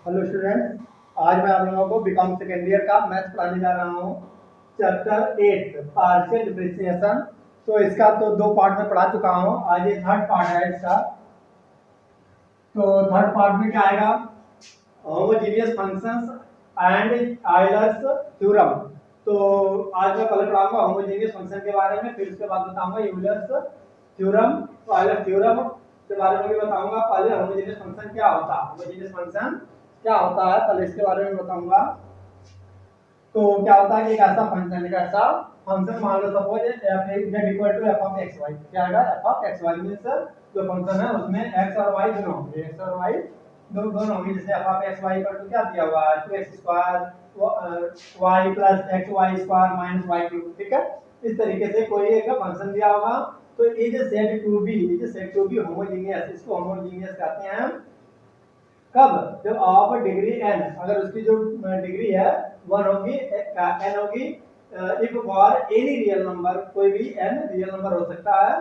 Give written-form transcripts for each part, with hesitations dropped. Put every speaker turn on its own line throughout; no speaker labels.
Hello student, आज मैं आप लोगों को बीकॉम सेकेंड ईयर का मैथ्स पढ़ाने जा रहा हूँ। Chapter 8 partial differentiation. तो इसका तो दो पार्ट में पढ़ा चुका हूँ, आज ये थर्ड पार्ट है इसका। तो थर्ड पार्ट में क्या आएगा? Homogeneous functions and Euler's theorem. तो आज मैं पहले पढ़ाऊंगा होमोजीनियस फंक्शन के बारे में, फिर उसके बाद बताऊंगा यूलर्स थ्योरम, आयलर थ्योरम के बारे में भी बताऊंगा। पहले होमोजीनियस फंक्शन क्या होता है, होमोजीनियस फंक्शन क्या होता है, पहले इसके बारे में बताऊंगा। तो क्या होता है कि एक ऐसा फंक्शन, मान लो suppose f equal to f of x y. क्या आएगा? F of x y means जो फंक्शन है उसमें एक्स और वाई दोनों होंगे, एक्स और वाई दोनों होंगे। जैसे f of x y equal to क्या दिया हुआ है, 2x square y plus x y square minus y cube. ठीक है, इस तरीके से कोई एक फंक्शन दिया होगा। तो is said to be homogeneous, इसको होमोजीनियस कहते हैं कब? जब ऑफ डिग्री n, अगर उसकी जो डिग्री है 1 होगी, n होगी, if for any real number, कोई भी n रियल नंबर हो सकता है,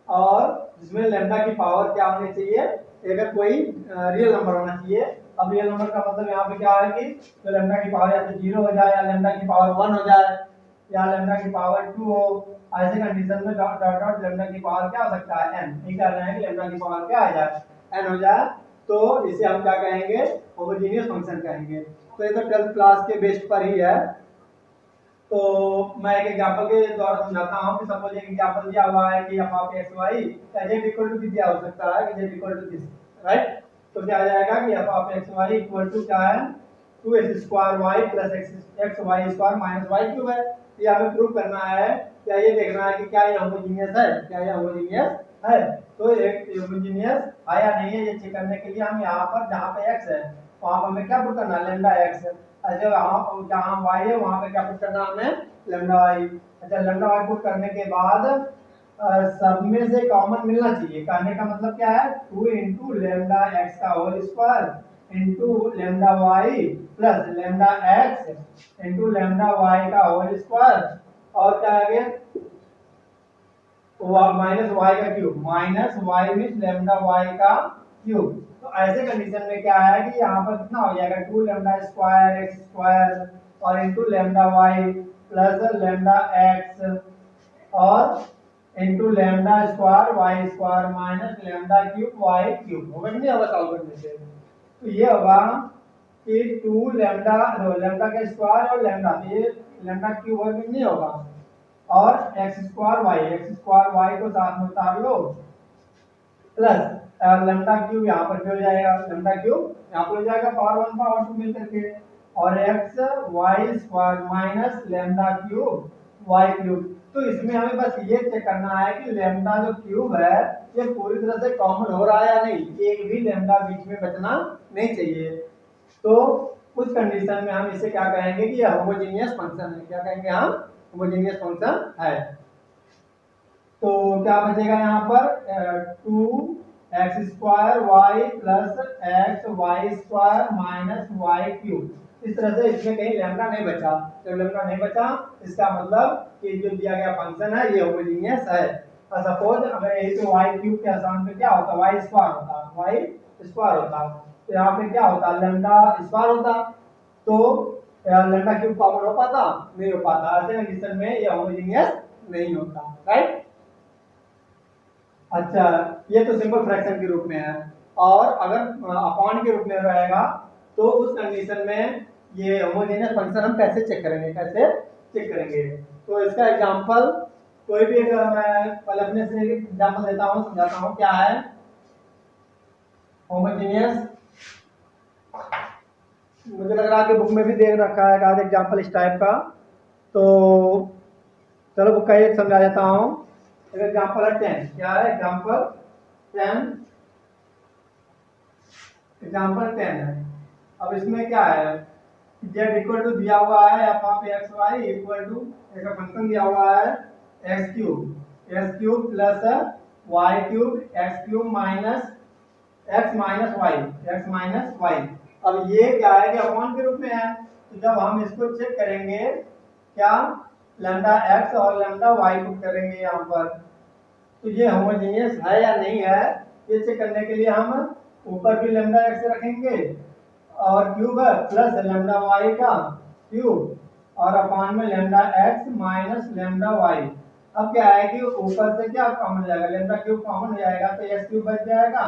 और जिसमें लैम्डा की पावर क्या होनी चाहिए, अगर कोई रियल नंबर होना चाहिए। अब रियल नंबर का मतलब यहाँ पे क्या है कि तो लैम्डा की पावर या तो 0 हो जाए, या लैम्डा की पावर 1 हो जाए, या लैम्डा की पावर 2 हो। ऐसे कंडीशन में डॉट डॉट डॉट लैम्डा की पावर क्या हो सकता है, n। ये कह रहे हैं कि लैम्डा की पावर क्या आ जाए, n हो जाए, तो इसे हम क्या कहेंगे, होमोजेनियस फंक्शन कहेंगे। तो ये तो 12th क्लास के बेस पर ही है। तो मैं एक एग्जांपल के द्वारा समझाता हूं कि सपोज एक एग्जांपल दिया हुआ है कि f of x y z equal to दिया हो सकता है कि z equal to this, right. तो क्या आ जाएगा कि f of x y equal to क्या है, 2x square y plus x y square minus y cube है। ये हमें प्रूव करना है, क्या ये देखना है कि क्या ये होमोजेनियस है, क्या ये होमोजेनियस है। तो एक होमोजेनियस है या नहीं है, ये चेक करने के लिए हम यहाँ पर जहाँ पे x है वहाँ पर हमें क्या प्रूव करना है, लैम्डा x है। अच्छा, जहाँ y है वहाँ पे क्या पुट करना हमें, लैम्डा y। अच्छा, लैम्डा y पुट करने के बाद सब में से कॉमन मिलना चाहिए। कहने का मतलब क्या है, 2 इंटू लैम्डा एक्स का whole square into lambda y plus lambda x into lambda y का होल स्क्वायर, और क्या आगे माइनस वाई का cube, minus y mean lambda y का क्यूब। तो ऐसे कंडीशन में क्या है कि यहाँ पर कितना हो जाएगा, 2 लैम्डा स्क्वायर एक्स स्क्वायर और into lambda y plus lambda x और into lambda square y square minus lambda cube y cube. होगा कि नहीं होगा सॉल्व करने से? तो ये होगा कि 2 लैम्डा लैम्डा का स्क्वायर और लैम्डा, ये लैम्डा क्यूब होगा कि नहीं होगा, और एक्स स्क्वायर वाई को साथ में उतार लो प्लस लैम्डा क्यूब यहाँ पर भी हो जाएगा, लैम्डा क्यूब यहाँ पर हो जाएगा पावर 1 पावर 2 मिल करके, और x y square minus lambda cube y cube. तो इसमें हमें बस ये चेक करना है कि लैम्डा जो क्यूब है ये पूरी तरह से कॉमन हो रहा है या नहीं, एक भी लैम्डा बीच में बचना नहीं चाहिए। तो उस कंडीशन में हम इसे क्या कहेंगे कि यह होमोजेनियस फंक्शन है। क्या कहेंगे हम, होमोजेनियस फंक्शन है। तो क्या बचेगा यहाँ पर, 2x square y plus x y square minus y cube. इस तरह से इसमें कहीं लैम्डा नहीं बचा। जब लैम्डा नहीं बचा इसका मतलब कि जो दिया गया फंक्शन है ये होमोजेनियस है। और सपोज अगर यही तो वाई क्यूब के स्थान पे क्या होता, वाई स्क्वायर होता, वाई स्क्वायर होता, तो यहाँ पे क्या होता, लैम्डा स्क्वायर होता। तो लैम्डा क्यूब कॉमन हो पाता, नहीं हो पाता। ऐसे कंडीशन में ये होमोजेनियस नहीं होता, राइट। अच्छा, ये तो सिंपल फ्रैक्शन के रूप में है। और अगर अपॉन के रूप में रहेगा तो उस कंडीशन में ये होमोजेनियस फंक्शन हम कैसे चेक करेंगे, कैसे चेक करेंगे? तो इसका एग्जांपल कोई भी एक मैं पहले अपने से एग्जांपल देता हूँ, समझाता हूँ क्या है होमोजेनियस। मुझे लग रहा है कि बुक में भी दे रखा है एक एग्जांपल इस टाइप का, तो चलो बुक का ही समझा देता हूँ। एग्जांपल है 10। क्या है एग्जांपल 10? एग्जांपल 10 है। अब इसमें क्या है, z इक्वल टू दिया हुआ है f of x y equal to एक फंक्शन दिया हुआ है x cube plus y cube x cube minus x minus y. अब ये क्या है कि अपॉन के रूप में है, तो जब हम इसको चेक करेंगे क्या, लैम्डा एक्स और लैम्डा वाई पुट करेंगे यहाँ पर, तो ये होमोजेनियस है या नहीं है, ये चेक करने के लिए हम ऊपर भी लैम्डा एक्स रखेंगे और क्यूब है प्लस लेमडा वाई का क्यूब और अपान में lambda x minus lambda y. अब क्या है कि ऊपर से क्या कॉमन हो जाएगा, लेमडा क्यूब कॉमन हो जाएगा तो एक्स क्यूब बच जाएगा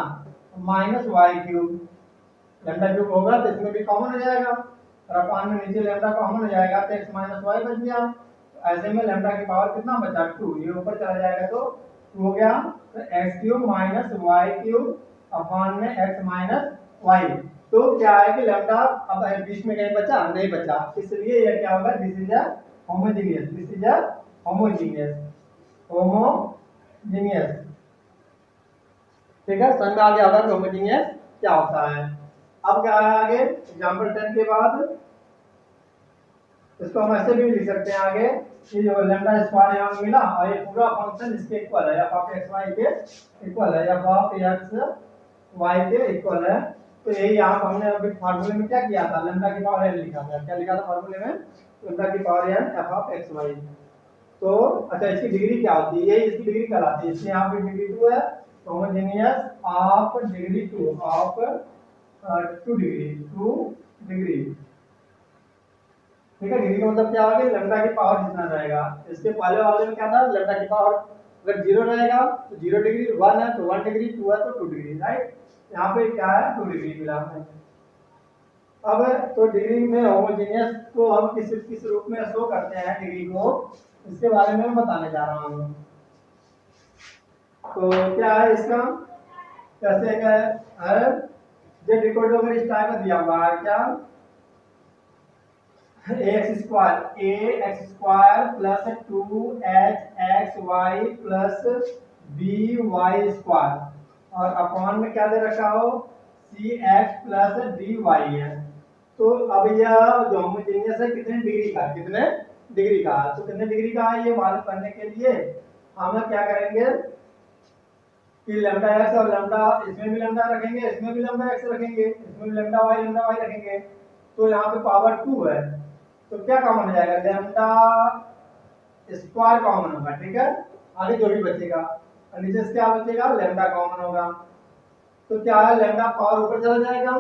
minus y cube. Lambda cube होगा तो इसमें भी कॉमन हो जाएगा और अपान में नीचे लेमडा कॉमन हो जाएगा तो एक्स माइनस वाई बच गया। तो ऐसे में लेमडा की पावर कितना बचा 2, ये ऊपर चला जाएगा तो 2 हो गया। तो x cube minus y cube upon में एक्स माइनस वाई। तो क्या है कि लेमडा अब बीच में कहीं बचा नहीं बचा, इसलिए ये क्या होगा, this is a homogeneous, this is a homogeneous, homogeneous. ठीक है, समझ में आ गया होगा होमोजेनियस क्या होता है। अब क्या है आगे एग्जांपल 10 के बाद इसको हम ऐसे भी लिख सकते हैं आगे कि जो लैम्डा स्क्वायर यहाँ मिला और ये पूरा फंक्शन इसके इक्वल है, एफ ऑफ एक्स वाई के इक्वल है, एफ ऑफ एक्स वाई के इक्वल है। तो यही यहाँ पर हमने अभी फार्मूले में क्या किया था, लैम्डा की पावर n लिखा था, क्या लिखा था फार्मूले में, लैम्डा की power n f of x y. तो अच्छा इसकी डिग्री क्या होती है, यही इसकी डिग्री कहलाती है, इसलिए यहाँ पे डिग्री 2 है, homogeneous of degree 2 of 2 degree. ठीक है, डिग्री का मतलब क्या होगा, लैम्डा की पावर जितना रहेगा। इसके पहले वाले में क्या था, लैम्डा की पावर अगर 0 रहेगा तो 0 डिग्री, 1 है तो 1 डिग्री, 2 है तो 2 डिग्री, राइट। यहाँ पे क्या है 2 डिग्री मिला है। अब तो डिग्री में होमोजेनियस को हम किस रूप में शो करते हैं डिग्री को, इसके बारे में मैं बताने जा रहा हूँ। तो क्या है इसका, कैसे है जो डिकोड अगर इस टाइप का दिया हुआ है क्या, x square plus 2hxy plus by square और अपॉन में क्या दे रखा हो cx प्लस dy है। तो अब यह जो होमोजेनियस है कितने डिग्री का, कितने डिग्री का, तो कितने डिग्री का है ये मालूम करने के लिए हम क्या करेंगे कि लैम्डा एक्स और लैम्डा, इसमें भी लैम्डा रखेंगे, इसमें भी लैम्डा एक्स रखेंगे, इसमें भी लैम्डा वाई रखेंगे। तो यहाँ पे पावर 2 है तो क्या कॉमन हो जाएगा, लैम्डा स्क्वायर कॉमन होगा। ठीक है, आगे जो भी बचेगा और नीचे से क्या बचेगा, लैम्डा कॉमन होगा। तो क्या है, लैम्डा पावर ऊपर चला जाएगा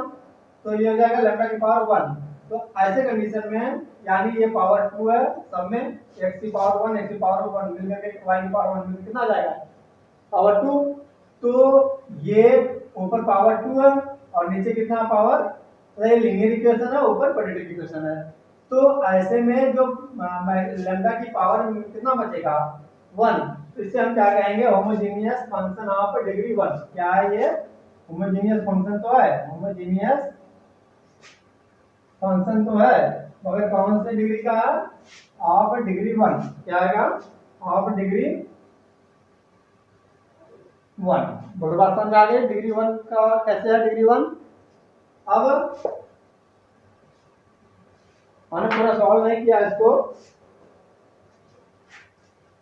तो ये हो जाएगा लैम्डा की पावर 1। तो ऐसे कंडीशन में यानी ये पावर 2 है, सब में x की पावर 1 x की पावर 1 मिलकर के y की पावर 1 मिलकर कितना आ जाएगा, पावर 2। तो ये ऊपर पावर 2 है और नीचे कितना पावर, तो ये लीनियर इक्वेशन है, ऊपर क्वाड्रेटिक इक्वेशन है। तो ऐसे में जो लैम्डा की पावर कितना बचेगा 1, तो इससे हम क्या कहेंगे, होमोजेनियस फंक्शन ऑफ डिग्री 1। क्या है ये, होमोजेनियस फंक्शन तो है, होमोजेनियस फंक्शन तो है मगर कौन से डिग्री का है, ऑफ डिग्री 1। क्या आएगा, ऑफ डिग्री 1। बोलो बात समझ आ गई, डिग्री 1 का कैसे है डिग्री 1। अब मैंने पूरा सॉल्व नहीं किया इसको।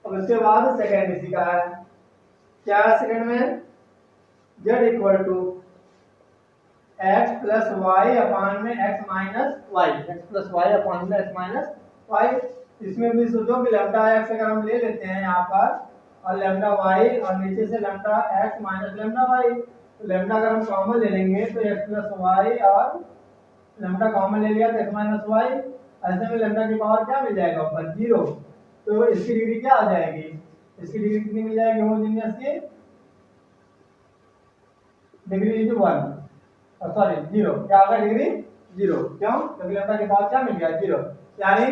अब इसके बाद सेकंड इसी का है, क्या है सेकंड में, z equal to x plus y upon में x minus y, x plus y upon में x माइनस वाई। इसमें भी सोचो कि लैम्डा x अगर हम ले लेते हैं यहाँ पर और लैम्डा y और नीचे से lambda x minus lambda y, तो लैम्डा अगर हम कॉमन ले लेंगे तो x प्लस वाई और लैम्डा कॉमन ले लिया तो x माइनस वाई। ऐसे में लैम्डा की पावर क्या मिल जाएगा ऊपर 0। तो इसकी डिग्री क्या आ जाएगी, इसकी डिग्री कितनी मिल जाएगी होमोजेनियस की, डिग्री इनटू 1 सॉरी 0, क्या होगा डिग्री 0। क्यों, क्योंकि लैम्डा की पावर क्या मिल गया 0, यानी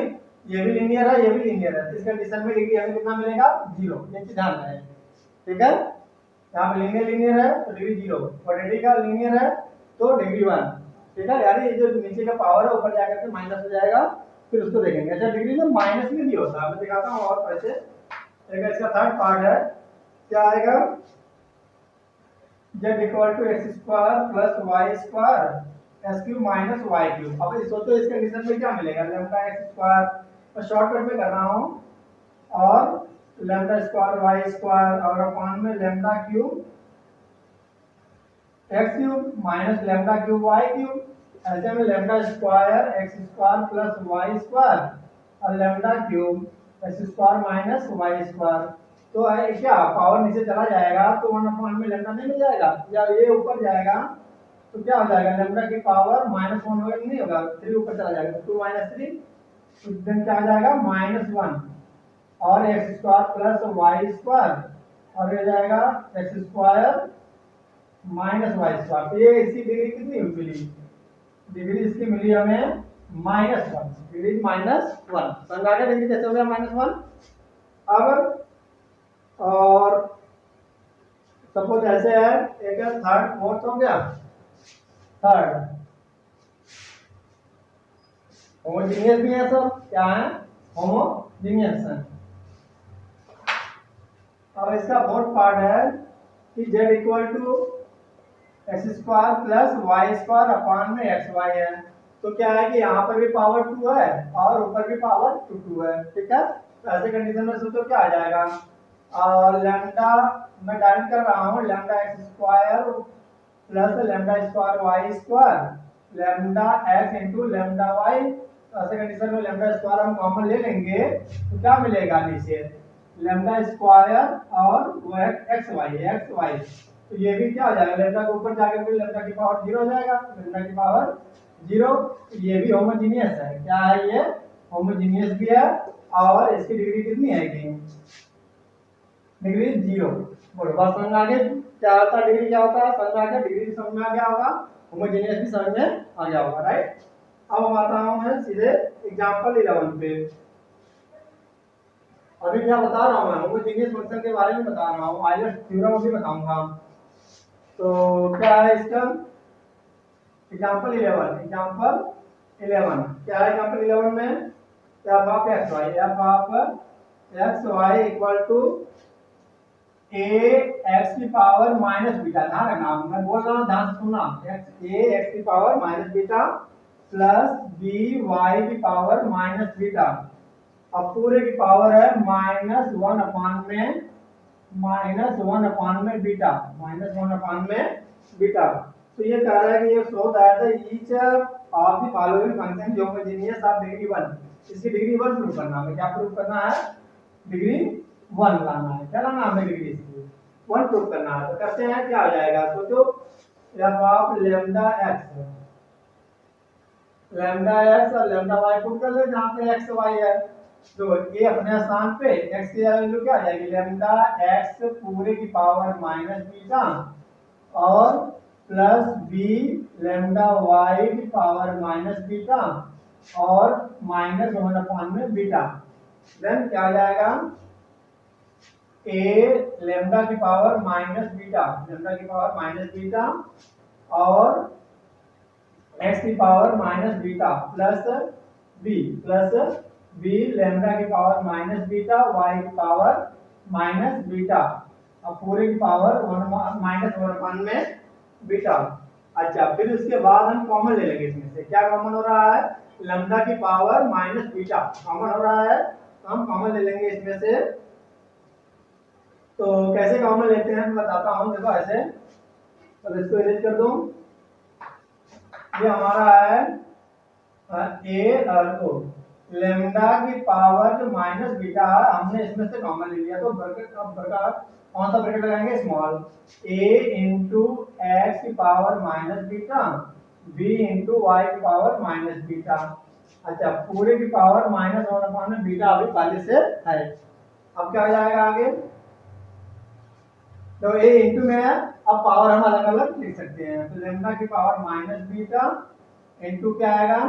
ये भी लीनियर है ये भी लीनियर है, इस कंडीशन में डिग्री हमें कितना मिलेगा 0। ये चीज ध्यान रहे, ठीक है। यहाँ पे लीनियर है तो डिग्री 0, क्वाड्रेटिक का लीनियर है तो डिग्री 1। ठीक है, यानी ये जो नीचे का पावर है ऊपर जाकर के माइनस हो जाएगा, फिर उसको देखेंगे। अच्छा डिग्री में माइनस में भी होता है, मैं दिखाता हूँ और कैसे। एक इसका थर्ड पार्ट है, क्या आएगा, z equal to x square plus y square x cube minus y cube. अब सोचो इस कंडीशन में क्या मिलेगा, लैम्डा एक्स स्क्वायर, मैं शॉर्टकट में कर रहा हूँ, और लैम्डा स्क्वायर वाई स्क्वायर और अपॉन में lambda cube x cube minus lambda cube y cube. ऐसे में lambda square x square plus y square और lambda cube x square minus y square. तो क्या पावर नीचे चला जाएगा तो 1 अपॉन में लैम्डा नहीं मिल जाएगा, या ये ऊपर जाएगा तो क्या हो जाएगा, लैम्डा की पावर -1 होगा, नहीं होगा, 3 ऊपर चला जाएगा, तो 2 - 3, तो देन क्या हो जाएगा -1 और x square plus y square, और ये जाएगा x square minus y square. तो ये इसकी डिग्री कितनी मिली, डिग्री इसकी मिली हमें -1, डिग्री -1। समझ आ गया डिग्री कैसे हो गया -1। अब और सपोज ऐसे है, एक है थर्ड फोर्थ हो गया, थर्ड होमोजीनियस भी है, सब क्या है होमोजीनियस है। अब इसका फोर्थ पार्ट है कि z equal to x square plus y square upon में एक्स वाई है। तो क्या है कि यहाँ पर भी पावर 2 है और ऊपर भी पावर 2 है, ठीक है। तो ऐसे कंडीशन में सोचो क्या आ जाएगा, लैम्डा मैं डायरेक्ट कर रहा हूँ, lambda x square plus lambda square y square lambda x into lambda y. तो ऐसे कंडीशन में लैम्डा स्क्वायर हम कॉमन ले लेंगे तो क्या मिलेगा नीचे, लैम्डा स्क्वायर और वो है एक्स वाई। तो ये भी क्या हो जाएगा, लैम्डा के ऊपर जाकर फिर लैम्डा की पावर 0 हो जाएगा, लैम्डा की पावर 0। ये भी होमोजीनियस है, क्या है ये होमोजीनियस भी है, और इसकी डिग्री कितनी है, डिग्री 0। बोलो बात समझ में आ गई, क्या होता है डिग्री, क्या होता है समझ में आ गया, डिग्री भी समझ में आ गया होगा, होमोजीनियस भी समझ में आ गया होगा, राइट। अब हम आता हूँ मैं सीधे एग्जांपल 11 पे। अभी क्या बता रहा हूँ मैं, होमोजीनियस फंक्शन के बारे में बता रहा हूँ, आइलर्स थ्योरम भी बताऊंगा। तो क्या है इसका एग्जांपल 11, क्या है एग्जांपल 11 में, f of x y, f of x y equal to a x की पावर माइनस बीटा। ध्यान रखना, मैं बोल रहा हूँ ध्यान से सुनना, a x की power minus beta plus b y की पावर माइनस बीटा, अब पूरे की पावर है -1 अपान में बीटा, -1 अपान में बीटा। तो ये कह रहा है कि ये show that each of the following function homogeneous of degree 1। इसकी डिग्री 1 प्रूव करना है, क्या प्रूव करना है, डिग्री 1 लाना है, क्या लाना है, डिग्री इसकी 1 प्रूव करना है। तो करते हैं, क्या आ जाएगा, सोचो f ऑफ लैम्डा x और लैम्डा y पुट कर ले, जहां पे x y है, तो ये अपने स्थान पे x की वैल्यू क्या आ जाएगी, लैम्डा x पूरे की पावर माइनस बीटा और प्लस b लैम्डा y की पावर माइनस बीटा और -1 अपान में बीटा। देन क्या आ जाएगा, a लैम्डा की पावर माइनस बीटा और x की power minus beta plus b lambda की पावर माइनस बीटा y की पावर माइनस बीटा और पूरे की पावर -1 में बीटा। अच्छा, फिर उसके बाद हम कॉमन ले लेंगे, इसमें से क्या कॉमन हो रहा है, लैम्डा की पावर माइनस बीटा कॉमन हो रहा है, तो हम कॉमन ले लेंगे इसमें से। तो कैसे कॉमन लेते हैं मैं बताता हूँ, देखो ऐसे, तो इसको इरेज कर दूं, ये हमारा है ए तो लैम्डा की पावर जो माइनस बीटा है हमने इसमें से कॉमन ले लिया, तो ब्रैकेट कौन सा ब्रैकेट लगाएंगे, स्मॉल, a इंटू एक्स की power minus beta b into y की पावर माइनस बीटा। अच्छा, पूरे की पावर -1 अपान में बीटा अभी पहले से है। अब क्या हो जाएगा आगे, तो a इंटू में है, अब पावर हम अलग अलग लिख सकते हैं, तो लैम्डा की पावर माइनस बीटा इंटू क्या आएगा,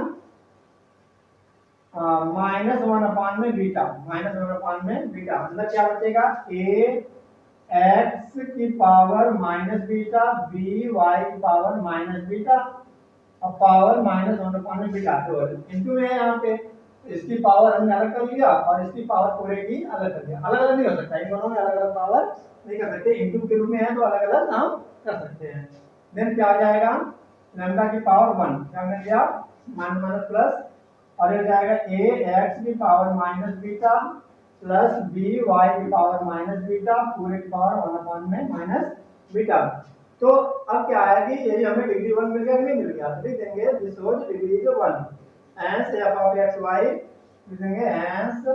-1 अपान में बीटा, अंदर क्या बचेगा, a x की power minus beta b y की पावर माइनस बीटा, अब पावर -1 अपान में बीटा, तो इंटू है यहाँ पे, इसकी पावर हमने अलग कर लिया और इसकी पावर पूरे की अलग कर दिया। अलग अलग नहीं हो सकता, इन दोनों में अलग अलग पावर नहीं कर सकते, इंटू के रूप में है तो अलग अलग हम कर सकते हैं। देन क्या आ जाएगा, लैम्डा की पावर 1, क्या मिल गया, माइनस प्लस, और ये जाएगा a x की power minus beta plus b y की पावर माइनस बीटा पूरे की पावर 1 अपान में माइनस बीटा। तो अब क्या है कि ये हमें डिग्री 1 मिल गया कि नहीं मिल गया, तो लिख देंगे this was degree 1, hence f of x y, लिख देंगे hence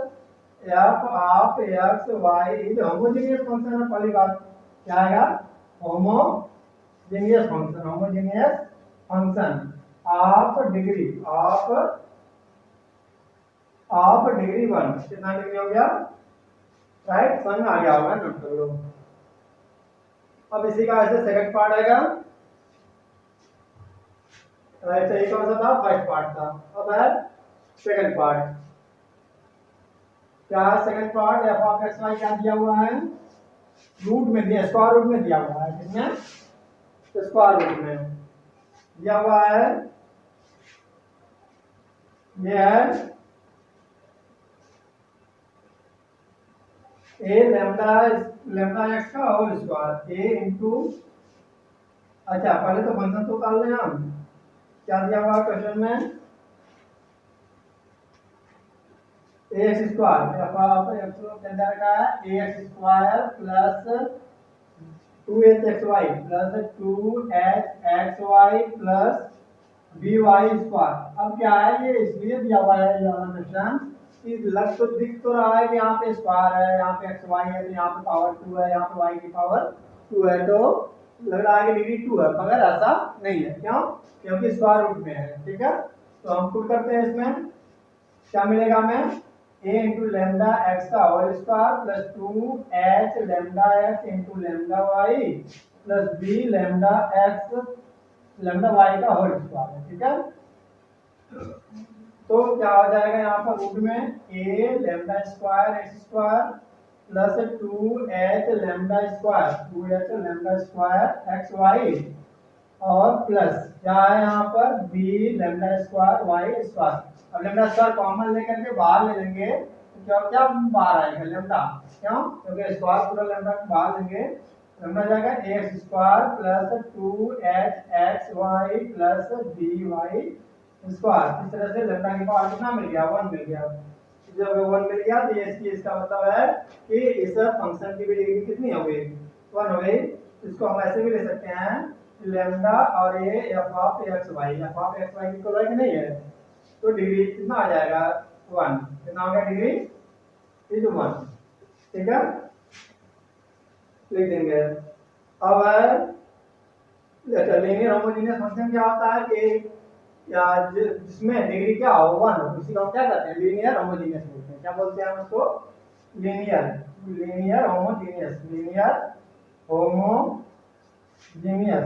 f of x y is homogeneous function है। पहली बात क्या आएगा, homogeneous function of degree one, कितना डिग्री हो गया, राइट, समझ में आ गया होगा, नोट कर लो। अब इसी का ऐसे सेकंड पार्ट आएगा, राइट, ये कौन सा था, फर्स्ट पार्ट था। अब है सेकंड पार्ट, क्या second part, f of x y क्या दिया हुआ है, रूट में दिया, स्क्वायर रूट में दिया हुआ है, किसमें, स्क्वायर रूट में दिया हुआ है, ये है ए लेमडा एक्स का होल स्क्वायर, ए इंटू, अच्छा पहले तो फंक्शन तो निकाल लें हम, क्या दिया हुआ क्वेश्चन में, ए एक्स स्क्वायर, के अंदर का है a x square plus 2h x y plus 2h x y plus b y square. अब क्या है, ये इसलिए दिया हुआ है ये वाला क्वेश्चन, लग तो दिख तो रहा है कि यहाँ पे स्क्वायर है, यहाँ पे एक्स वाई है, तो यहाँ पे पावर 2 है, यहाँ पे वाई की पावर 2 है, तो लग रहा है कि डिग्री 2 है, मगर ऐसा नहीं है, क्यों, क्योंकि स्क्वायर रूट में है, ठीक है। तो हम पुट करते हैं, इसमें क्या मिलेगा हमें, a इंटू लेमडा एक्स का whole square plus 2h lambda x into lambda y plus b lambda x lambda y का होल स्क्वायर, ठीक है। तो क्या हो जाएगा यहाँ पर रूट में a lambda square x square plus 2h lambda square 2h lambda square x y और प्लस क्या है यहाँ पर b lambda square y square. अब लेमडा स्क्वायर कॉमन लेकर के बाहर ले लेंगे तो क्या क्या बाहर आएगा लेमडा, क्यों, क्योंकि स्क्वायर पूरा लेमडा बाहर लेंगे, लेमडा जाएगा x square plus 2h x y plus b y square. इस तरह से लेमडा की पावर कितना मिल गया, 1 मिल गया। जब 1 मिल गया तो इसका मतलब है कि इस फंक्शन की भी डिग्री कितनी हो गई, 1 हो गई। इसको हम ऐसे भी ले सकते हैं लेमडा और ये एफ ऑफ एक्स वाई की इक्वल है कि नहीं है, तो डिग्री कितना आ जाएगा, 1, कितना हो गया डिग्री इज 1, ठीक है, लिख देंगे। अब लीनियर होमोजेनियस फंक्शन क्या होता है कि या जिसमें डिग्री क्या हो 1 हो, उसी को हम क्या कहते हैं, लीनियर होमोजेनियस बोलते हैं। क्या बोलते हैं हम उसको, लीनियर होमोजेनियस।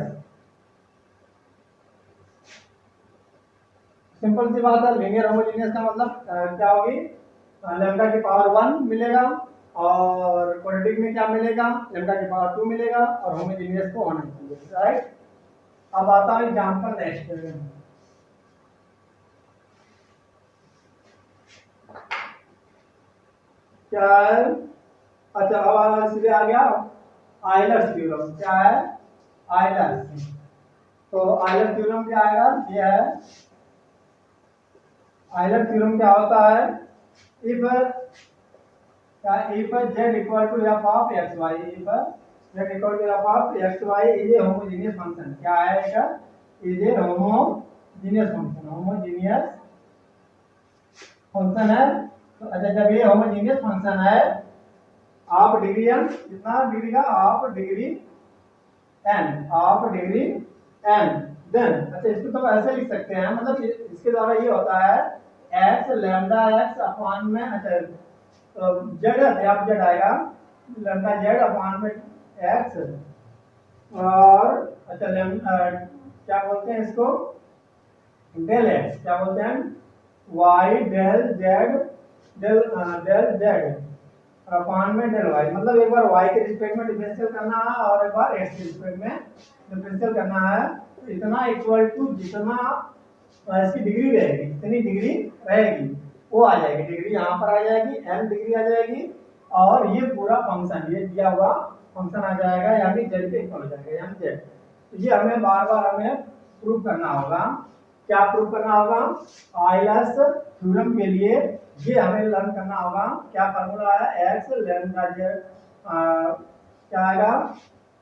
सिंपल सी बात है, लीनियर होमोजेनियस का मतलब क्या होगी, लेमडा की पावर 1 मिलेगा और क्वाड्रेटिक में क्या मिलेगा, लेमडा की पावर 2 मिलेगा और होमोजेनियस को 1 मिलेगा, राइट। अब आता है एग्जांपल नेक्स्ट, क्या है, अच्छा अब सीधे आ गया आयलर्स थ्योरम। क्या है आयलर्स, तो आयलर थ्योरम क्या आएगा, ये है आयलर थ्योरम क्या होता है, if z equal to f of x y, if z equal to f of x y is a homogeneous function. क्या आएगा, इज ए होमोजेनियस फंक्शन है। तो अच्छा जब ये होमोजेनियस फंक्शन है ऑफ डिग्री n, कितना डिग्री का, ऑफ डिग्री n, देन अच्छा इसको तो ऐसे लिख सकते हैं, मतलब इसके द्वारा ये होता है x लैम्डा x अपॉन में, अच्छा z है आप z आएगा लैम्डा z अपॉन में x और अच्छा क्या बोलते हैं इसको, डेल x, क्या बोलते हैं y डेल z अपॉन में डेल y, मतलब एक बार y के रिस्पेक्ट में डिफरेंशियल करना है और एक बार x के रिस्पेक्ट में डिफरेंशियल करना है। तो इतना इक्वल टू जितना इसकी डिग्री रहेगी, इतनी डिग्री रहेगी वो आ जाएगी, डिग्री यहाँ पर आ जाएगी, n डिग्री आ जाएगी और ये पूरा फंक्शन ये दिया हुआ फंक्शन आ जाएगा, यानी z के इक्वल हो जाएगा, यानी z। तो ये हमें बार बार हमें प्रूव करना होगा। क्या प्रूव करना होगा, आयलर्स थ्योरम के लिए ये हमें लर्न करना होगा। क्या फार्मूला है, x लैम्डा z क्या आएगा,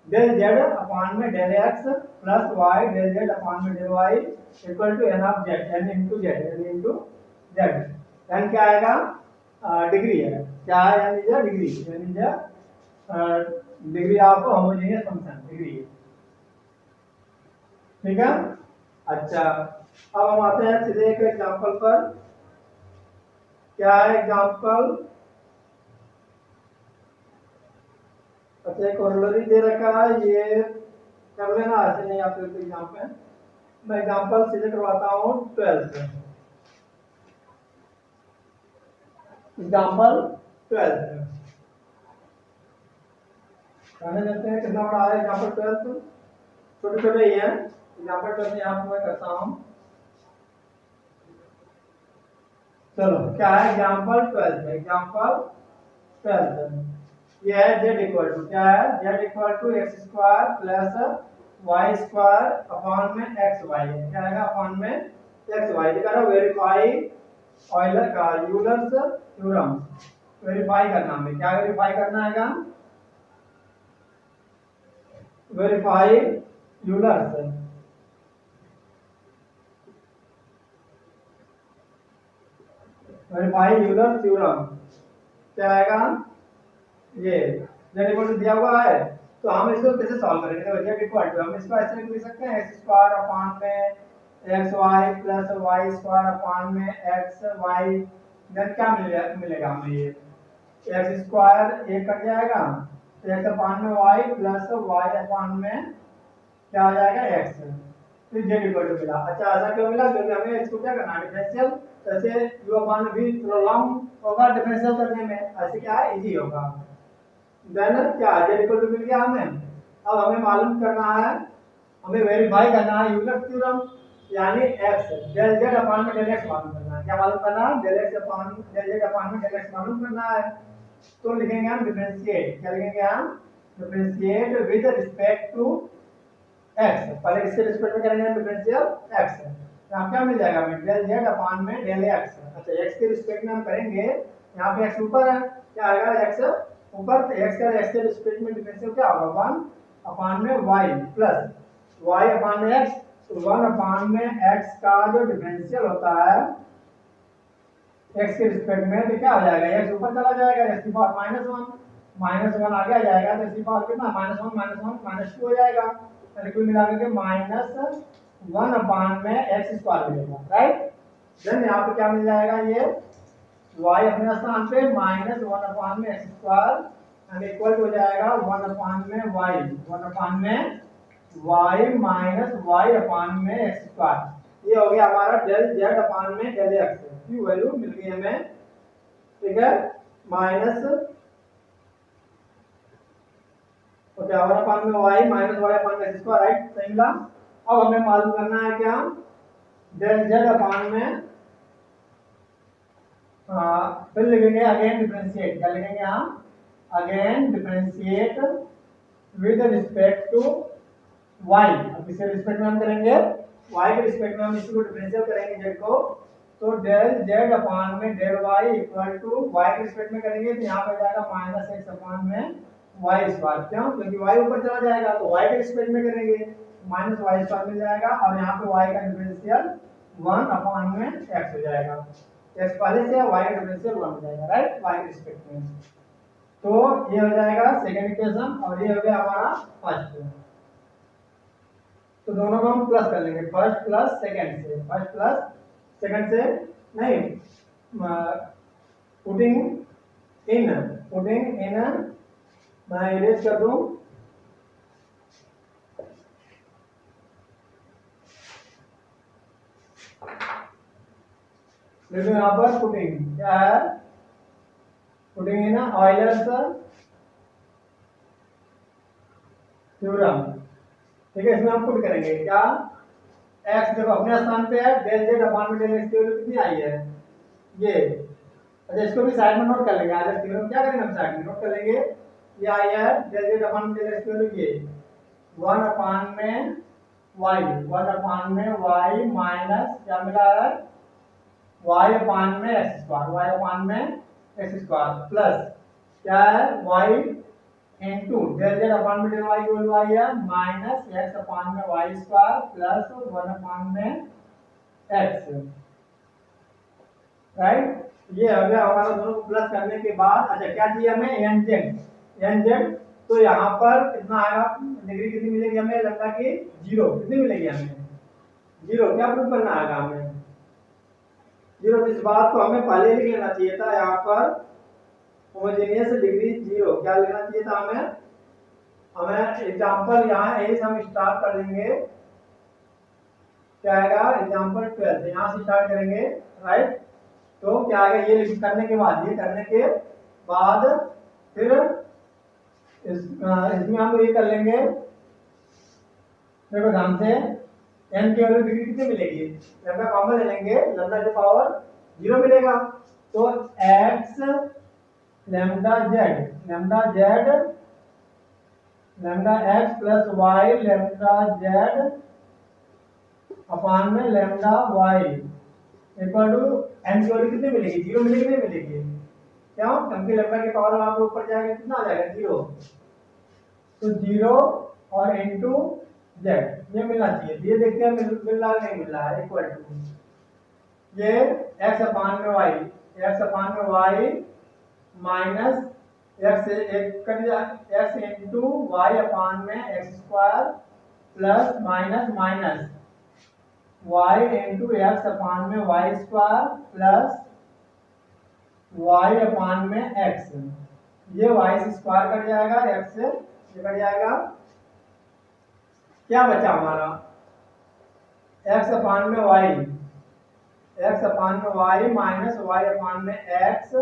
डेल z अपॉन में del x plus y del z upon में del y equal to n of z, n into z। n क्या आएगा, डिग्री है, क्या है, n is degree of homogeneous function, degree, ठीक है। अच्छा, अब हम आते हैं सीधे एक एग्जांपल पर। क्या है एग्जांपल? अच्छा, एक कोरोलरी दे रखा है, ये कर लेना, ऐसे नहीं आते तो एग्जाम पे। मैं एग्जांपल सीधे करवाता हूँ 12 से। एग्जांपल 12 कहने देते हैं कितना बड़ा है एग्जांपल 12। छोटे छोटे ही है एग्जांपल 12, यहाँ पर मैं करता हूँ। चलो, क्या है एग्जांपल 12? एग्जांपल 12 ये है z इक्वल टू, क्या है z equal to x square plus y square upon में एक्स वाई। क्या आएगा अपॉन में एक्स वाई। करो वेरीफाई ऑयलर का यूलर्स थ्योरम। वेरीफाई करना हमें, क्या वेरीफाई करना है? Verify Euler's, verify Euler theorem. क्या आएगा? ये z इक्वल टू दिया हुआ है, तो हम इसको कैसे सॉल्व करेंगे? तो z इक्वल टू हम इसको ऐसे लिख सकते हैं, एक्स स्क्वायर अपॉन में x y plus y square upon में एक्स वाई। देन क्या मिलेगा हमें? ये एक्स स्क्वायर एक कट जाएगा, तो एक्स अपॉन में वाई प्लस वाई अपॉन में क्या हो जाएगा एक्स। फिर z इक्वल टू मिला। अच्छा, ऐसा क्यों मिला? क्योंकि हमें इसको क्या करना है, डिफरेंशियल। ऐसे u अपॉन v थोड़ा लॉन्ग होगा डिफरेंशियल करने में, ऐसे क्या है इजी होगा। देन क्या z इक्वल टू मिल गया हमें। अब हमें मालूम करना है, हमें वेरीफाई करना है यूलर थ्योरम, यानी x डेल z अपॉन में डेल x मालूम करना है। क्या मालूम करना है? Del x upon del z upon में डेल x मालूम करना है। तो लिखेंगे हम डिफरेंशिएट। क्या लिखेंगे हम? Differentiate with respect to x। पहले इसके रिस्पेक्ट में करेंगे डिफरेंशियल x। यहाँ क्या मिल जाएगा हमें? डेल z अपॉन में डेल x। अच्छा, x के रिस्पेक्ट में हम करेंगे, यहाँ पे x ऊपर है, क्या आएगा x ऊपर, तो x का x के रिस्पेक्ट में डिफरेंशियल क्या होगा? 1 अपॉन में y प्लस y अपॉन में x। तो 1 अपॉन में x का जो डिफरेंशियल होता है x के रिस्पेक्ट में, तो क्या हो जाएगा? x ऊपर चला जाएगा, x की पावर -1, -1 आगे आ जाएगा, तो इसकी पावर कितना? -1 -1 -2 हो जाएगा। कुल मिलाकर के -1 अपॉन में एक्स स्क्वायर मिलेगा, राइट। देन यहाँ पे क्या मिल जाएगा? ये y अपने स्थान पे -1 अपॉन में एक्स स्क्वायर एंड इक्वल हो जाएगा 1 अपॉन में y, 1 अपॉन में y माइनस y अपॉन में एक्स स्क्वायर। ये हो गया हमारा डेल z अपॉन में डेल x की वैल्यू मिल गई हमें, ठीक है। माइनस ओके, 1 अपॉन में y माइनस y अपॉन में x स्क्वायर, राइट, सही मिला। अब हमें मालूम करना है क्या? डेल z अपॉन में फिर लिखेंगे अगेन डिफरेंशिएट। क्या लिखेंगे हम? Again differentiate with respect to y। अब किसके रिस्पेक्ट में हम करेंगे? y के रिस्पेक्ट में हम इसको डिफरेंशियल करेंगे z को। तो डेल z अपॉन में del y equal to y के रिस्पेक्ट में करेंगे, तो यहाँ पर जाएगा -x अपॉन में y स्क्वायर। क्यों? क्योंकि y ऊपर चला जाएगा, तो y के रिस्पेक्ट में करेंगे, -y स्क्वायर मिल जाएगा, और यहाँ पे y का डिफरेंशियल 1 अपॉन में x हो जाएगा। x पहले से y का डिफरेंशियल 1 हो जाएगा, राइट, y के रिस्पेक्ट में। तो ये हो जाएगा सेकंड इक्वेशन, और ये हो गया हमारा फर्स्ट। तो दोनों को हम प्लस कर लेंगे, फर्स्ट प्लस सेकंड से, फर्स्ट प्लस सेकंड से नहीं, पुटिंग इन मैं इरेज कर दूं, देखो यहाँ पर पुटिंग क्या है? पुटिंग इन ऑयलर्स थ्योरम, ठीक है। इसमें हम पुट करेंगे क्या? x देखो अपने स्थान पे है, डेल z अपॉन में डेल x की वैल्यू कितनी आई है? ये। अच्छा, इसको भी साइड में नोट कर लेंगे। आज थ्योरम क्या करेंगे हम साइड में नोट कर लेंगे। ये आई है डेल z अपॉन में डेल x की वैल्यू, ये 1 अपॉन में y, 1 अपॉन में y माइनस क्या मिला है? y अपॉन में x स्क्वायर, y अपॉन में x स्क्वायर प्लस क्या है? y into del z upon में डेल y की वैल्यू आई है माइनस x अपॉन में y स्क्वायर प्लस 1 अपॉन में x, राइट। ये हो गया हमारा दोनों को प्लस करने के बाद। अच्छा, क्या चाहिए हमें? nz। तो यहाँ पर कितना आएगा? डिग्री कितनी मिलेगी हमें? लैम्डा की 0 कितनी मिलेगी हमें? जीरो क्या प्रूव करना है हमें? जीरो। इस बात को हमें पहले लिख लेना चाहिए था यहाँ पर, होमोजेनियस डिग्री जीरो क्या लिखना चाहिए था हमें? हमें एग्जाम्पल यहाँ ए से हम स्टार्ट कर देंगे, क्या आएगा? एग्जाम्पल 12 यहाँ से स्टार्ट करेंगे, राइट। तो क्या आएगा? ये करने के बाद, ये करने के बाद फिर इसमें हम ये कर लेंगे, देखो ध्यान से, एन की वैल्यू डिग्री कितनी मिलेगी? लैम्डा कॉमन ले लेंगे, लैम्डा की पावर 0 मिलेगा। तो x lambda z lambda x plus y lambda z upon में lambda y equal to n की वैल्यू कितनी मिलेगी? 0 मिलेगी, नहीं मिलेगी? क्यों? क्योंकि लैम्डा की पावर वहां पे ऊपर जाएगा, कितना आ जाएगा? 0। तो 0 और इनटू जेड ये मिलना चाहिए। ये देखते हैं मिल रहा है नहीं मिल रहा है। इक्वल टू ये एक्स अपान में वाई माइनस एक्स एक कर दिया, एक्स इंटू वाई अपान में x square plus minus y into x upon में y square plus y upon में एक्स। ये वाई से स्क्वायर कट जाएगा, एक्स से ये कट जाएगा, क्या बचा हमारा? एक्स अपान में वाई माइनस वाई अपान में एक्स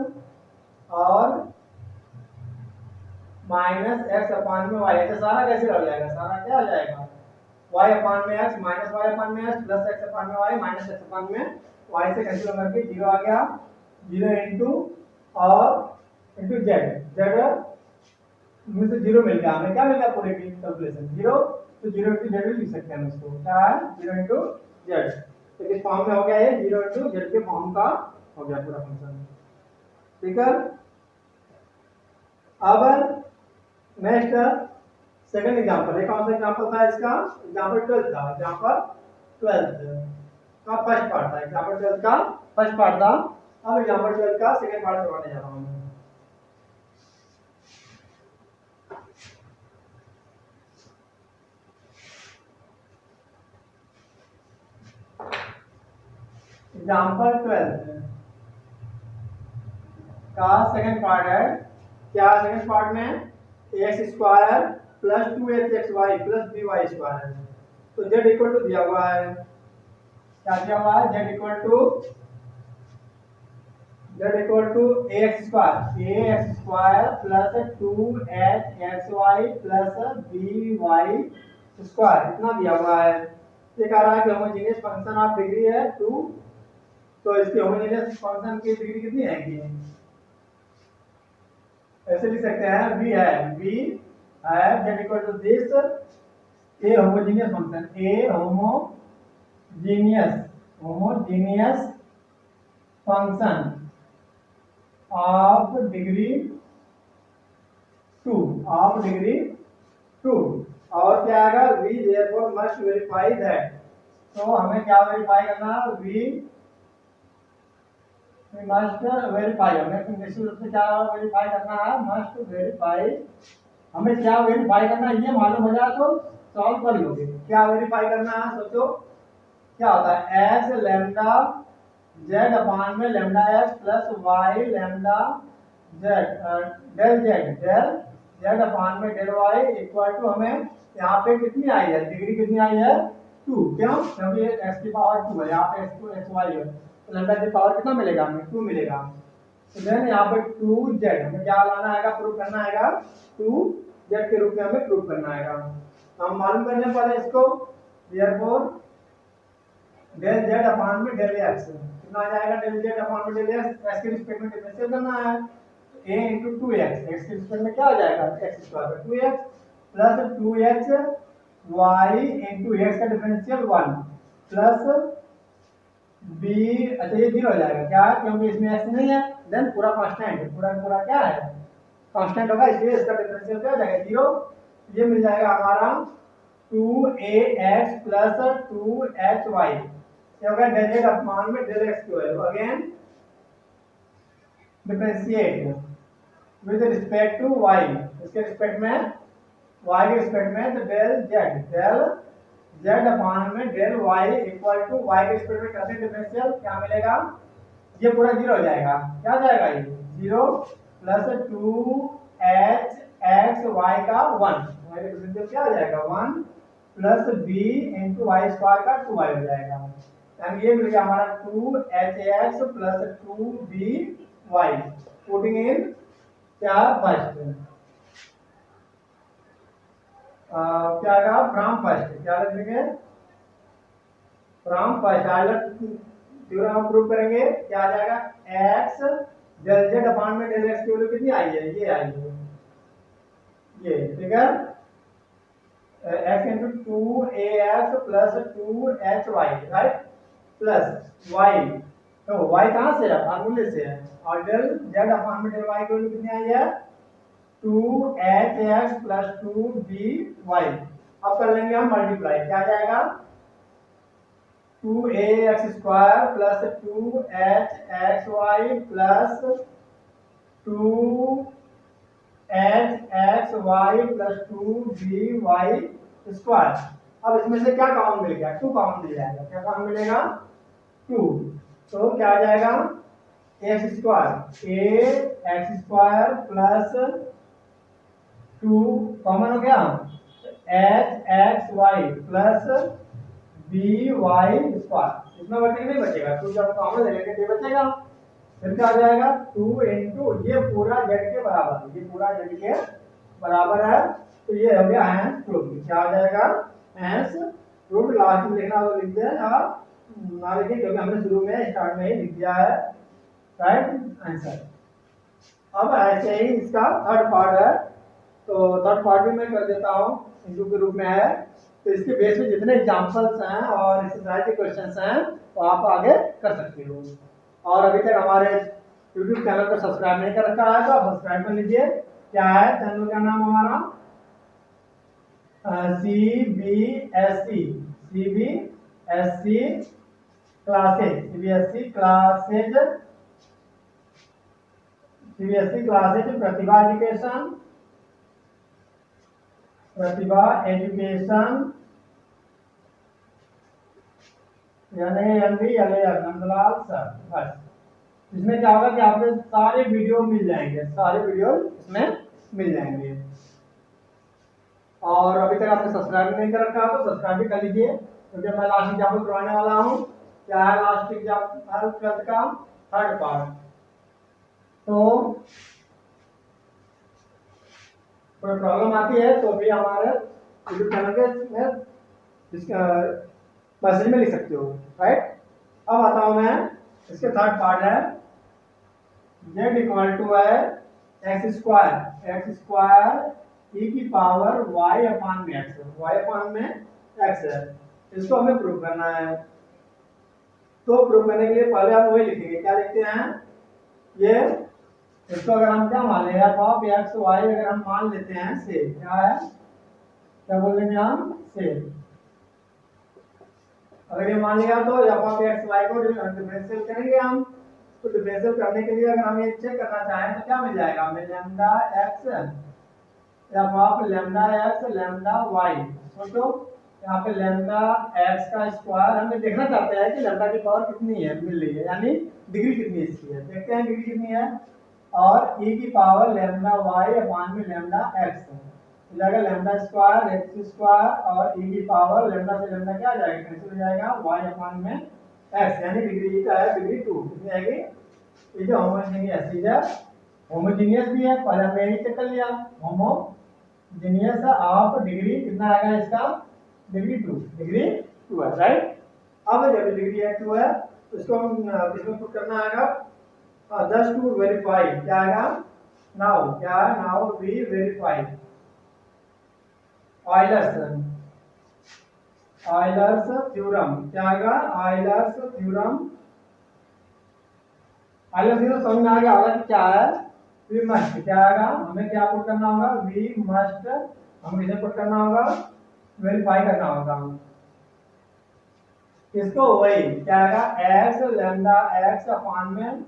और माइनस एक्स अपान में वाई। तो सारा कैसे रह जाएगा? सारा क्या आ जाएगा? वाई अपान में एक्स माइनस वाई अपान में एक्स प्लस एक्स अपान में वाई माइनस एक्स अपान में वाई से कैंसिल करके 0 आ गया। 0 इंटू और इंटू जेड में से 0 मिल गया हमें। क्या मिल गया? पूरे की कैलकुलेशन 0। तो 0 इंटू जेड लिख सकते हैं हम इसको, क्या है? 0 इंटू जेड। तो किस फॉर्म में हो गया ये? 0 इंटू जेड के फॉर्म का हो गया पूरा फंक्शन। ठीक है। अब नेक्स्ट सेकंड एग्जांपल है। कौन सा एग्जांपल था इसका? एग्जांपल 12 था। एग्जांपल 12 का फर्स्ट पार्ट था। एग्जांपल 12 का फर्स्ट पार्ट था। अब एग्जांपल 12 का सेकंड पार्ट करवाने जा रहा हूं मैं। एग्जांपल 12 का सेकंड पार्ट है। क्या सेकंड पार्ट में? X square plus 2hxy plus by square है। तो z इक्वल टू दिया हुआ है, क्या दिया हुआ है? z equal to ax square plus 2hxy plus by square, इतना दिया हुआ है। ये कह रहा है कि होमोजेनियस फंक्शन ऑफ डिग्री है 2। तो इसकी होमोजेनियस फंक्शन की डिग्री कितनी है? ऐसे लिख सकते हैं, v है z equal to this a homogeneous function, a homogeneous function of degree 2 और क्या आएगा? v therefore must verify that। तो हमें क्या वेरीफाई करना है? v मस्ट वेरीफाई, हमें निश्चित रूप से क्या वेरीफाई करना है? Must verify. हमें क्या वेरीफाई करना है ये मालूम हो जाए तो सॉल्व कर लोगे। क्या वेरीफाई करना है? सोचो क्या होता है? एक्स लैम्डा जेड अपान में lambda x plus y lambda z del z upon में डेल वाई इक्वल टू, हमें यहाँ पे कितनी आई है? डिग्री कितनी आई है? 2। क्यों? क्योंकि एक्स की पावर 2 है, यहाँ पे एक्स वाई है, तो लैम्डा की पावर कितना मिलेगा हमें? 2 मिलेगा। तो देन यहाँ पे 2z हमें क्या लाना आएगा? प्रूव करना आएगा 2z के रूप में हमें प्रूव करना आएगा। हम मालूम करने पहले इसको, देयरफॉर डेल z अपान में डेल x कितना आ जाएगा? डेल z अपान में डेल x के रिस्पेक्ट में डिफरेंशिएट करना है। a into 2x, x के रिस्पेक्ट में क्या आ जाएगा? x square 2x plus 2h y into x का डिफरेंशियल 1 प्लस b, अच्छा ये 0 हो जाएगा, क्या? क्योंकि इसमें x नहीं है। देन पूरा कांस्टेंट, पूरा क्या है? कांस्टेंट होगा, इसलिए इसका डिफरेंशियल क्या हो जाएगा? 0। ये मिल जाएगा हमारा 2ax प्लस 2hy, ये होगा डेल z अपान में डेल x की value. Again differentiate with respect to y, इसके रिस्पेक्ट में y के रिस्पेक्ट में, तो डेल जेड अपान में del y equal to y के स्क्वायर में करते डिफरेंशियल क्या मिलेगा, ये पूरा जीरो हो जाएगा। क्या हो जाएगा ये जीरो प्लस 2h(x) का 1, वाई का डिफरेंशियल क्या हो जाएगा 1 plus b into y square का 2y हो जाएगा। यानी ये मिल गया हमारा 2h(x) plus 2by putting in क्या फर्स्ट क्या आएगा फ्रॉम फर्स्ट, क्या लिखेंगे फ्रॉम फर्स्ट। आइलर थ्योरम हम प्रूव करेंगे, क्या आ जाएगा x डेल z अपान में डेल x की वैल्यू कितनी आई है, ये आई है, ये ठीक है x into 2ax plus 2hy right plus y, तो y कहाँ से है फार्मूले से है, और डेल z अपान में डेल y की वैल्यू कितनी आई है 2h(x) प्लस 2by। अब कर लेंगे हम मल्टीप्लाई, क्या आ जाएगा 2ax square plus 2hxy plus 2hxy plus 2by square. अब इसमें से क्या कॉमन मिल गया, 2 कॉमन मिल जाएगा, क्या कॉमन मिलेगा 2, तो क्या आ जाएगा एक्स स्क्वायर प्लस 2 कॉमन हो गया hxy प्लस by स्क्वायर, इसमें बचेगा नहीं बचेगा, 2 जब कॉमन ले लेंगे तो बचेगा, फिर क्या आ जाएगा 2 इंटू ये पूरा z के बराबर है, ये पूरा z के बराबर है, तो ये हो गया हैंस प्रूफ। क्या आ जाएगा हैंस प्रूफ, लास्ट में लिखना तो लिख दें ना लिखिए क्योंकि हमने शुरू में स्टार्ट में ही लिख दिया है राइट आंसर। अब ऐसे ही इसका थर्ड पार्ट है, तो थर्ड पार्ट भी मैं कर देता हूँ, इंटू के रूप में है, तो इसके बेस में जितने एग्जांपल्स हैं और एक्सरसाइज के क्वेश्चंस हैं वो आप आगे कर सकते हो। और अभी तक हमारे यूट्यूब चैनल को सब्सक्राइब नहीं कर रखा है तो आप सब्सक्राइब कर लीजिए। क्या है चैनल का नाम हमारा CBSE क्लासेज प्रतिभा एजुकेशन नंदलाल सर, बस इसमें क्या होगा कि आपको सारे वीडियो मिल जाएंगे, सारे वीडियो इसमें मिल जाएंगे। और अभी तक आपने सब्सक्राइब नहीं कर रखा तो सब्सक्राइब भी कर लीजिए, क्योंकि मैं लास्ट एग्जाम्पल करवाने वाला हूँ। क्या है लास्ट एग्जाम्पल का थर्ड पार्ट, तो कोई प्रॉब्लम आती है तो भी हमारे यूट्यूब चैनल के मैसेज में लिख सकते हो राइट। अब आता हूँ मैं, इसके थर्ड पार्ट है z इक्वल टू है एक्स स्क्वायर e की पावर y अपान में x है, इसको हमें प्रूव करना है। तो प्रूव करने के लिए पहले हम वही लिखेंगे, क्या लिखते हैं ये, इसको अगर हम क्या मान लें f ऑफ x y अगर हम मान लेते हैं से, क्या है क्या बोल देंगे हम से, अगर ये मान लिया तो f ऑफ x y को डिफरेंशियल करेंगे हम, तो डिफरेंशियल करने के लिए अगर हम ये चेक करना चाहें तो क्या मिल जाएगा हमें lambda x f of lambda x lambda y। सोचो यहाँ पे लैम्डा x का स्क्वायर हमें देखना चाहते हैं कि लैम्डा की पावर कितनी है मिल रही है, यानी डिग्री कितनी इसकी है, देखते हैं डिग्री कितनी है, और e की पावर लैम्डा y अपान में लैम्डा x है, हो जाएगा लैम्डा स्क्वायर x स्क्वायर और e की पावर लैम्डा से लैम्डा क्या आ जाएगा कैंसिल हो जाएगा y अपान में x, यानी डिग्री का है डिग्री 2 कितनी आएगी, ये जो होमोजेनियस है, होमोजेनियस भी है, पहले हमने यही चेक कर लिया होमोजेनियस ऑफ डिग्री कितना आएगा इसका डिग्री 2 है राइट। अब जब डिग्री 2 है तो इसको हम इसमें पुट करना आएगा, जस्ट टू वेरीफाई क्या आएगा now we verify Euler's theorem, क्या आएगा ऑयलर्स थ्योरम समझ में आ गया होगा कि क्या है वी मस्ट, क्या आएगा हमें क्या पुट करना होगा वी मस्ट, हमें इसे पुट करना होगा वेरीफाई करना होगा इसको, वही क्या आएगा एक्स लैम्डा एक्स अपान में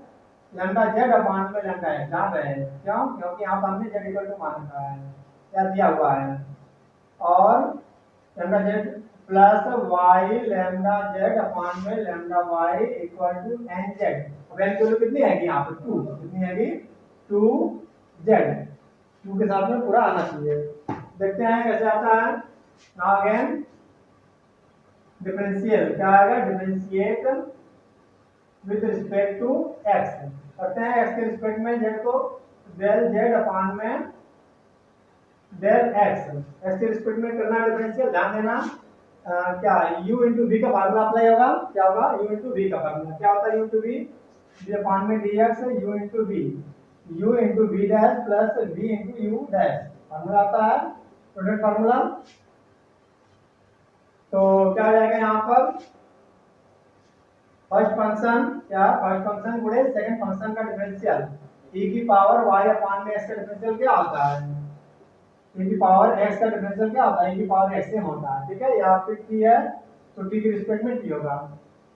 लैम्डा जेड अपान में लैम्डा एक्स, जान रहे हैं क्यों, क्योंकि यहाँ पर हमने जेड इक्वल टू मान रखा है या दिया हुआ है, और lambda z plus y lambda z upon में lambda y equal to n z. अब एन की वैल्यू कितनी आएगी यहाँ पर 2, कितनी आएगी 2 जेड, 2 के साथ में पूरा आना चाहिए। देखते हैं कैसे आता है। नाउ अगेन डिफरेंशियल क्या आएगा, differentiate with respect to x करते हैं। एक्स के रिस्पेक्ट में जेड को डेल जेड अपान में डेल एक्स, एक्स के रिस्पेक्ट में करना डिफरेंशियल। ध्यान देना क्या u इंटू वी का फार्मूला अप्लाई होगा, क्या होगा u इंटू वी का फार्मूला क्या होता है, u into v d upon में dx u into v, u into v dash plus v into u dash formula आता है प्रोडक्ट फार्मूला। तो क्या आ जाएगा यहाँ पर फर्स्ट फंक्शन, क्या फर्स्ट फंक्शन गुणे सेकंड फंक्शन का डिफरेंशियल e की पावर y अपान में x का डिफरेंशियल क्या होता है, e की पावर x का डिफरेंशियल क्या होता है, e की पावर x से होता है। ठीक है, यहाँ पे t है तो t के रिस्पेक्ट में t होगा,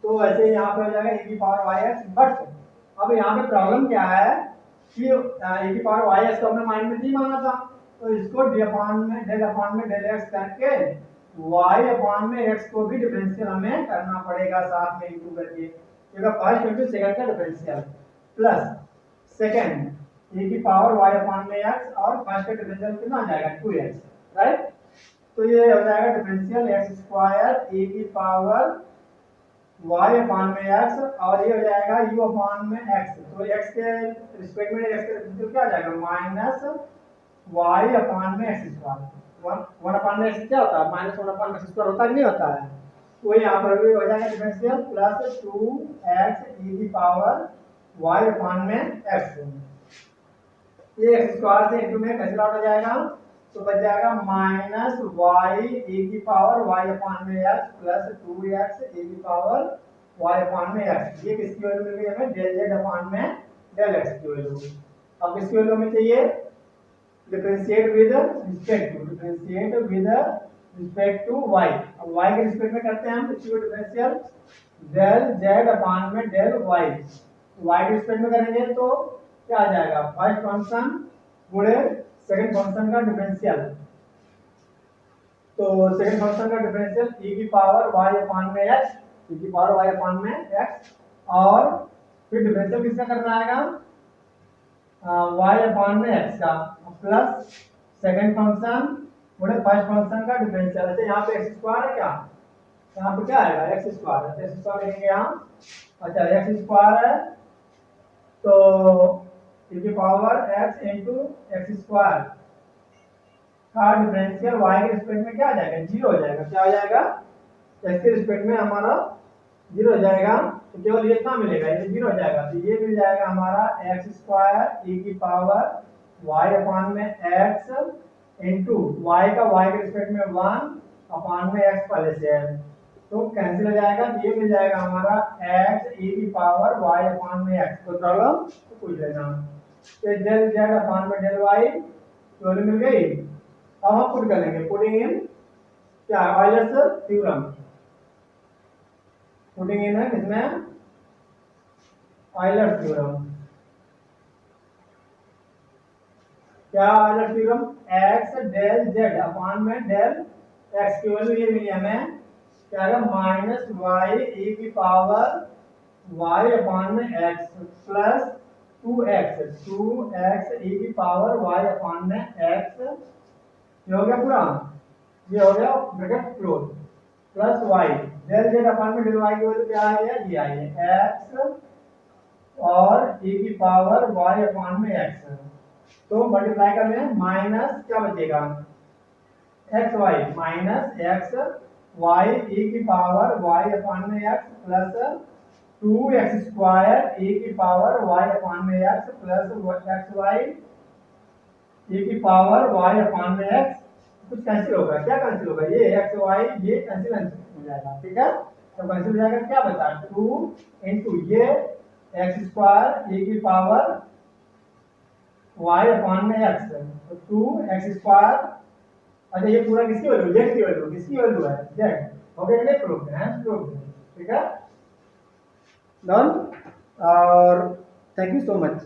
तो ऐसे यहाँ पे हो जाएगा e की पावर yx। बट अब यहाँ पे प्रॉब्लम क्या है कि e की पावर yx को हमने माइंड में t माना था, तो इसको d अपान में डेल x करके y अपान में x को भी डिफरेंशियल हमें करना पड़ेगा साथ में इंटू करके, क्योंकि फर्स्ट इंटू सेकंड का डिफरेंशियल प्लस सेकंड e की पावर y अपान में x और फर्स्ट का डिफरेंशियल कितना आ जाएगा 2x, राइट। तो ये हो जाएगा डिफरेंशियल x स्क्वायर e की पावर y अपान में x और ये हो जाएगा u अपान में x। तो x के रिस्पेक्ट में x का डिफरेंशियल क्या आ जाएगा माइनस y अपान में x स्क्वायर। 1 अपान में x क्या होता है माइनस 1 अपान में x स्क्वायर होता है कि नहीं होता है, तो यहाँ पर भी हो जाएगा डिफरेंशियल प्लस 2x e की पावर y अपान में x। ये एक्स स्क्वायर से इंटू में कैंसिल आउट हो जाएगा, तो बच जाएगा माइनस वाई ए की पावर वाई अपान में एक्स प्लस 2x ए की पावर वाई अपान में एक्स। ये किसकी वैल्यू मिल गई हमें, डेल जेड अपान में डेल एक्स की वैल्यू। अब किसकी वैल्यू हमें चाहिए, differentiate with respect to y. अब वाई के रिस्पेक्ट में करते हैं हम इसको डिफरेंशियल डेल जेड अपान में डेल वाई। वाई के रिस्पेक्ट में करेंगे तो क्या आ जाएगा फर्स्ट फंक्शन गुणे सेकंड फंक्शन का डिफरेंशियल। तो सेकंड फंक्शन का डिफरेंशियल e की पावर y अपान में x, e की पावर y अपान में x और फिर डिफरेंशियल किसका करना आएगा y अपान में x का प्लस सेकंड फंक्शन गुणे फर्स्ट फंक्शन का डिफरेंशियल। अच्छा यहाँ पे x स्क्वायर है क्या, यहाँ पे क्या आएगा x स्क्वायर, x स्क्वायर लिखेंगे यहाँ। अच्छा x स्क्वायर है तो e की power x into x square का डिफरेंशियल y के रिस्पेक्ट में क्या आ जाएगा 0 हो जाएगा। क्या हो जाएगा x के रिस्पेक्ट में हमारा 0 हो जाएगा, तो केवल ये इतना मिलेगा, ये 0 हो जाएगा, तो ये मिल जाएगा हमारा एक्स स्क्वायर e की पावर y अपान में x इंटू y का y के रिस्पेक्ट में 1 अपान में x पहले से है, तो कैंसिल हो जाएगा, ये मिल जाएगा हमारा x e की पावर y अपान में x। तो प्रॉब्लम तो पूछ लेना, तो डेल जेड अपान में डेल वाई तो वैल्यू मिल गई। अब हम पुट करेंगे, पुटिंग इन क्या ऑयलर्स थ्योरम, पुटिंग इन है किसमें ऑयलर्स थ्योरम। क्या Euler's theorem, x del z upon में डेल x की वैल्यू ये मिली हमें क्या है माइनस वाई e की पावर y अपान में x प्लस 2x e की पावर y अपान में x। ये हो गया पूरा, ये हो गया bracket close plus y del z upon में डेल y की वैल्यू क्या आई है, ये आई है x और e की पावर y अपान में x। तो मल्टीप्लाई कर लें, माइनस क्या बचेगा x y minus x y e की पावर y अपान में x plus 2x square e की पावर y अपान में x plus x y e की पावर y अपान में x। कुछ कैंसिल होगा, क्या कैंसिल होगा, ये एक्स वाई ये कैंसिल हो जाएगा, ठीक है। तो कैंसिल हो जाएगा, क्या बचा 2 इंटू ये एक्स स्क्वायर e की पावर y अपान में x, तो 2x स्क्वायर। अच्छा ये पूरा किसकी वैल्यू, जेड की वैल्यू, किसकी वैल्यू है जेड, हो गया नहीं प्रूफ है, ठीक है डन। और थैंक यू सो मच।